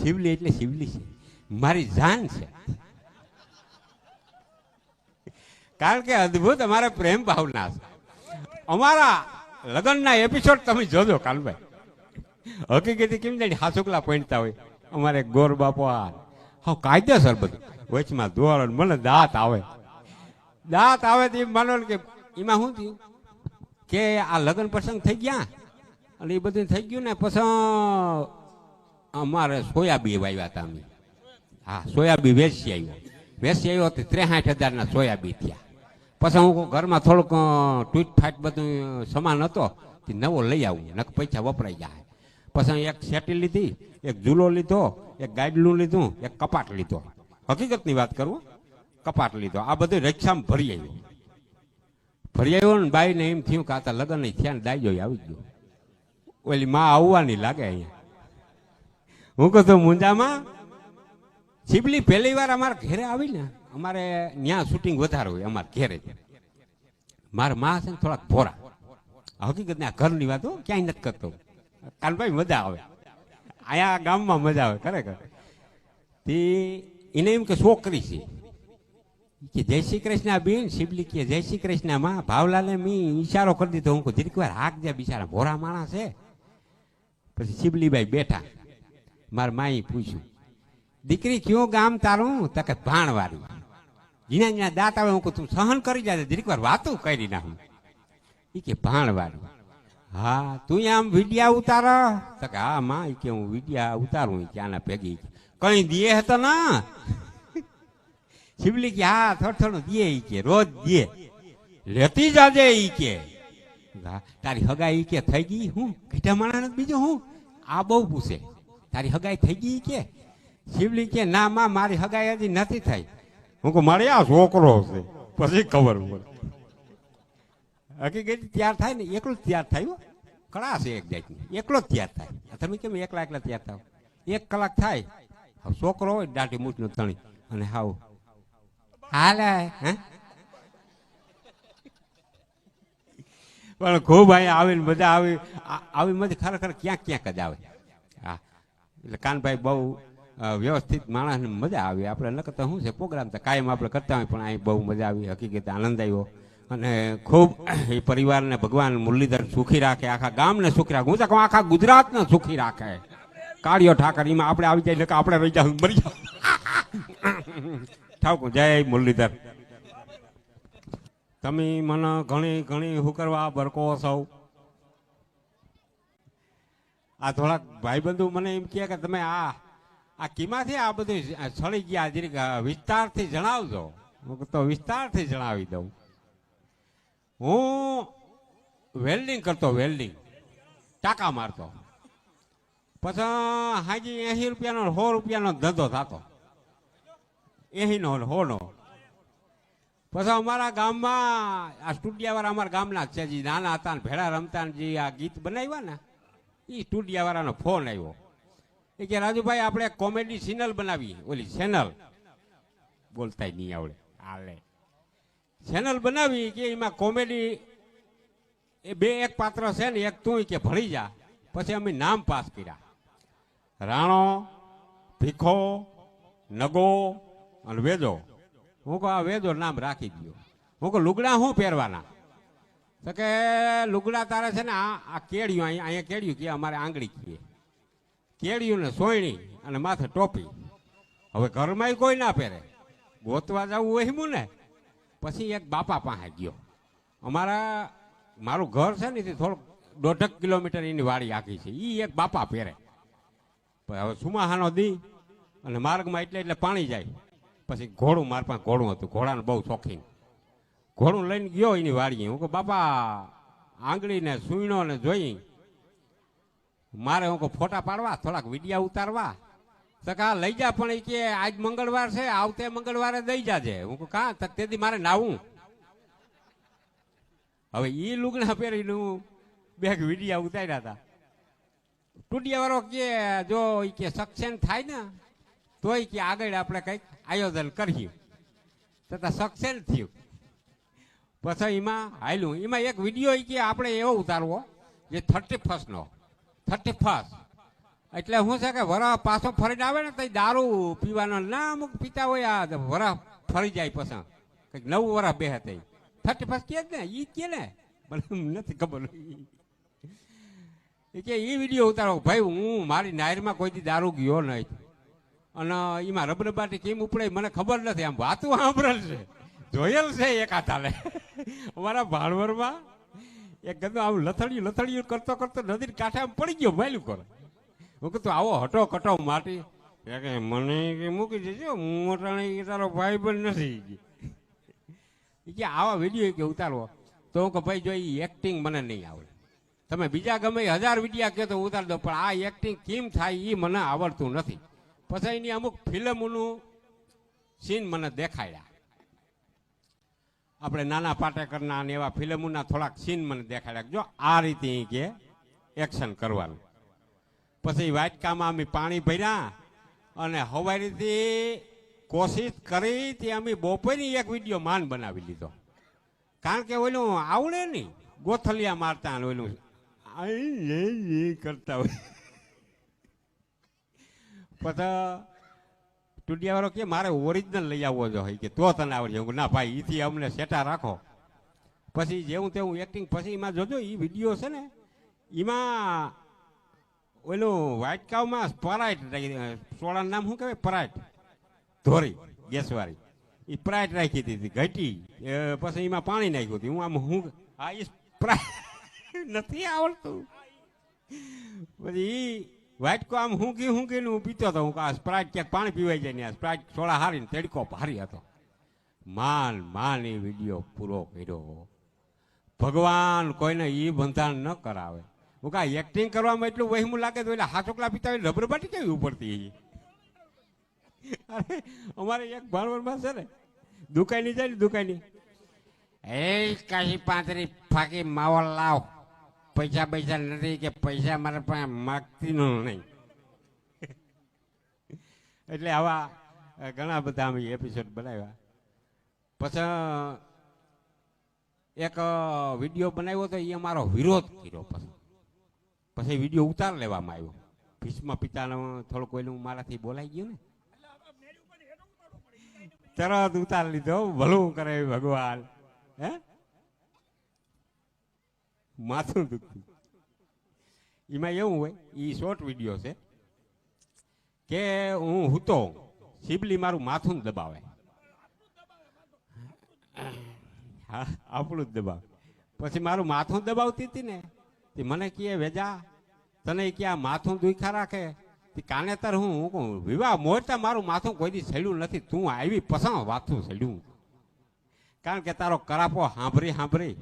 શિવલી એટલે શિવલી છે, મારી જાન છે. કારણ કે અદ્ભુત અમારે પ્રેમ ભાવના છે. અમારા લગ્નના એપિસોડ તમે જોજો કાનભાઈ, હકીકતી કેમ જાણી હાસુકલા પહોંચતા હોય. અમારે ગોર બાપો હા કાયદેસર બધું વચમાં દોર, મને દાંત આવે તો એમ માનો કે એમાં શું થયું કે આ લગ્ન પ્રસંગ થઈ ગયા અને એ બધું થઈ ગયું ને પછી અમારે સોયાબી વાવ્યા હતા અમે. હા સોયાબી વેચી આવ્યો તો 63,000 સોયાબી થયા. પછી હું ઘરમાં થોડુંક તૂટ ફાટ બધું સામાન હતો તે નવો લઈ આવું, નક પૈસા વપરાઈ જાય. પછી એક સેટી લીધી, એક ઝૂલો લીધો, એક ગાડલું લીધું, એક કપાટ લીધો. હકીકતની વાત કરું, કપાટ લીધો. આ બધું રિક્ષામાં ભરી આવ્યો ને બાઈને એમ થયું કે આ તો લગ્ન નહીં થયા ને દાઈજો આવી ગયો. ઓલી માં આવવાની લાગે અહીંયા. હું કહું તો મુંજામાં શિવલી પહેલી વાર અમારા ઘેરે આવી ને, અમારે ત્યાં શૂટિંગ વધારે હોય અમારે ઘેરે. મારા માં છે ને થોડાક ભોરા, હકીકત ને આ ઘરની વાત ક્યાંય નથી કરતો. કાનભાઈ મજા આવે, અહીંયા ગામમાં મજા આવે ખરેખર. તે એને એમ કે છોકરી છે કે જય શ્રી કૃષ્ણ બેન. શિવલી કે જય શ્રી કૃષ્ણ માં. ભાવલાલે મેં ઈશારો કરી દીધો. હું જરીક વાર હાક જાય, બિચારા ભોરા માણસ છે. પછી શિવલીબાઈ બેઠા, મારા માઈ પૂછ્યું દીકરી કયો ગામ તારું? તો કે ભાણવારી. જીના જીના દાંત આવે. હું કહું તું સહન કરી જાય, જરીક વાર વાતું કરી નાખું. એ કે ભાણવારી. હા તું આમ વિડિયા ઉતાર? તો કે હા માં, કે હું વિડિયા ઉતારું કે આના ભેગી કઈ દે હતો ના. શિવલી કે હા થોડું થોડું દે કે રોજ દે, લેતી જાજે ઈ કે. તારી હગાઈ કે થઈ ગઈ? હું કીધા માણસ બીજું હું આ બહુ પૂછે, તારી હગાઈ થઈ ગઈ કે? શિવલી કે ના માં મારી હગાઈ હજી નથી થઈ. હું કહું મારે આ છોકરો છે પછી ખબર પડે. હકીકત તૈયાર થાય ને એકલો જ તૈયાર થાય, કળા છે એક જાતની, એકલો જ તૈયાર થાય. તમે કેમ એકલા તૈયાર થાવ? 1 કલાક થાય. છોકરો હોય દાઢી મૂછનો તણી અને હાવ હાલે હે. પણ ખૂબ અહીંયા આવીને મજા આવી મજા ખરેખર ક્યાંક ક્યાંક જ આવે. હા એટલે કાનભાઈ બહુ વ્યવસ્થિત માણસને મજા આવી. આપણે ન કરતા શું છે પ્રોગ્રામ તો કાયમ આપણે કરતા હોય, પણ અહીં બહુ મજા આવી. હકીકત આનંદ આવ્યો અને ખૂબ એ પરિવારને ભગવાન મુરલીધર સુખી રાખે, આખા ગામને સુખી રાખે. હું તો કહું આખા ગુજરાતને સુખી રાખે. કાળિયો ઠાકર એમાં આપણે આવી જાય કે આપણે રહી જાવ મરી જાવ. ઠાકુર જય મુરલીધર. તમે મને ઘણી ઘણી શું કરવા બરકો સૌ. આ થોડાક ભાઈબંધુ મને એમ કહે કે તમે આ કીમાંથી આ બધું સળી ગયા, જરીક વિસ્તારથી જણાવજો. હું તો વિસ્તારથી જણાવી દઉં. હું વેલ્ડિંગ કરતો, વેલ્ડિંગ ટાંકા મારતો. પછી હાજી 80 રૂપિયાનો 100 રૂપિયાનો ધંધો થતો, 80નો 100નો. પછી અમારા ગામમાં આ સ્ટુડિયાવાળા અમારા ગામના છે, જે નાના હતા ને ભેળા રમતા જે આ ગીત બનાવ્યા ને, એ સ્ટુડિયાવાળાનો ફોન આવ્યો. એ કે રાજુભાઈ આપણે કોમેડી ચેનલ બનાવીએ. ઓલી ચેનલ બોલતા નહીં આવડે હાલે. ચેનલ બનાવી કે એમાં કોમેડી એ 2 એક પાત્ર છે ને, એક તું કે ભળી જા. પછી અમે નામ પાસ કર્યા, રાણો, ભીખો, નગો અને વેજો. હું કહું આ વેજો નામ રાખી દો. હું કહું લુગડા શું પહેરવાના? તો કે લુગડા તારે છે ને આ કેળિયું, અહીંયા કેળિયું કે અમારે આંગળી કહીએ, કેળિયું ને સોયણી અને માથે ટોપી. હવે ઘરમાં કોઈ ના પહેરે, ગોતવા જવું હોય એમ ને. પછી એક બાપા પાસે ગયો. મારું ઘર છે ને થોડુંક 1.5 કિલોમીટર એની વાડી આખી છે. એ એક બાપા પહેરે. હવે સુમાહાનો દી અને માર્ગમાં એટલે પાણી જાય. પછી ઘોડું, મારા પાસે ઘોડું હતું, ઘોડાને બહુ શોખીન. ઘોડું લઈને ગયો એની વાડીએ. હું કહું બાપા આંગળીને સુઈણો ને જોઈ મારે હું કહું ફોટા પાડવા, થોડાક વિડિયા ઉતારવા. તો કા લઈ જા, પણ એ કે આજ મંગળવાર છે, આવતે મંગળવારે દઈ જાજે. હું કહું કા તેથી મારે નાવું. હવે એ લુગડા પહેરીને હું 2 વિડિયા ઉતાર્યા હતા. સ્ટુડિયો કે જો કે સક્સેસ થાય ને તોય કે આગળ આપણે કંઈક આયોજન કરીએ. તથા સક્સેસ થયું. પછી એમાં હાલ્યું. એમાં એક વિડીયો કે આપણે એવો ઉતારવો જે 31st નો 31st એટલે શું છે કે વરસ પાછો ફરીને આવે ને તો દારૂ પીવાનો ના અમુક પીતા હોય આ વરસ ફરી જાય પછી કંઈક નવું વરસ બે હતા 31 કે ને એ કે ને મને નથી ખબર એ કે એ વિડીયો ઉતારો ભાઈ હું મારી નાયરમાં કોઈથી દારૂ ગયો નહીં અને એમાં રબરબાટી કેમ ઉપડે મને ખબર નથી આમ વાતું સાંભળેલ છે જોયેલ છે એક હાથાલે અમારા ભાણવરમાં એક ગંદો આમ લથડિયું કરતો કરતો નદી કાંઠે આમ પડી ગયો માયલું કરે હું કીધું આવો હટો કટો માટી મને મૂકી દેજો મોટાણી તારો ભાઈ પણ નથી કે આવા વિડીયો કે ઉતારવો તો હું કે ભાઈ જો એ એક્ટિંગ મને નહીં આવડે તમે બીજા ગમે 1000 વિડીયા કહો તો ઉતારી દો પણ આ એક્ટિંગ કેમ થાય એ મને આવડતું નથી પછી એની અમુક ફિલ્મનું સીન મને દેખાડ્યા આપણે નાના પાટેકરના અને એવા ફિલ્મોના થોડાક સીન મને દેખાડ્યા જો આ રીતે કે એક્શન કરવાનું પછી વાટકામાં અમે પાણી ભર્યા અને હવારીથી કોશિશ કરી તે અમે બપોરની એક વિડીયો માન બનાવી લીધો કારણ કે ઓલું આવડે નહીં ગોથલિયા મારતા ઓલું કરતા હોય પછી ટુડિયાવાળો કે મારે ઓરિજિનલ લઈ આવવો જોઈએ કે તો તને આવડે ના ભાઈ એથી અમને સેટા રાખો પછી જેવું તેવું એક્ટિંગ પછી એમાં જોજો એ વિડીયો છે ને એમાં ઓલું વાટકાવમાં સ્પ્રાઇટ સોડાનું નામ શું કહેવાય સ્પ્રાઇટ ધોરી ગેસવાળી એ સ્પ્રાઇટ રાખી હતી ઘટી પછી એમાં પાણી નાખ્યું હતું હું આમ હું હા એ સ્પ્રાઇટ નથી આવડતું પછી એ વાટકો આમ હુંકીને હું પીતો હતો હું આ સ્પ્રાઇટ ક્યાંક પાણી પીવાઈ જાય ને સ્પ્રાઇટ સોડા હારીને તડકો ભારી હતો માન એ વિડીયો પૂરો કર્યો ભગવાન કોઈને એ બંધાણ ન કરાવે હું કા એક્ટિંગ કરવામાં એટલું વહેમું લાગે તો એટલે હાથોકલા પીતા હોય રબરબાટી કેવી ઉપડતી અરે અમારે એક ભાણવરમાં છે ને દુકાની જાય ને દુકાની એ કાશી પાંતરી ફાકી માવો લાવ પૈસા નથી કે પૈસા મારા પાસે માગતી નહીં એટલે આવા ઘણા બધા અમે એપિસોડ બનાવ્યા પછી એક વિડીયો બનાવ્યો તો એ અમારો વિરોધ કર્યો પછી વિડીયો ઉતાર લેવામાં આવ્યો ભીષ્મ પિતાનો થોડુંક કોઈનું મારાથી બોલાઈ ગયું ને તરત ઉતાર લીધો ભલું કરે ભગવાન હે માથું દુખતું એમાં એવું હોય એ શોર્ટ વિડીયો છે કે હું હૂતો શિબલી મારું માથું દબાવે હા આપણું જ દબાવે પછી મારું માથું દબાવતી હતી ને તે મને કહે વેજા તને ક્યાં માથું દુખા રાખે તે કાનેતર હું કહું વિવાહ મોરતા મારું માથું કોઈ દી સડ્યું નથી તું આવી પસંદ માથું સડ્યું કારણ કે તારો કરાપો સાંભળી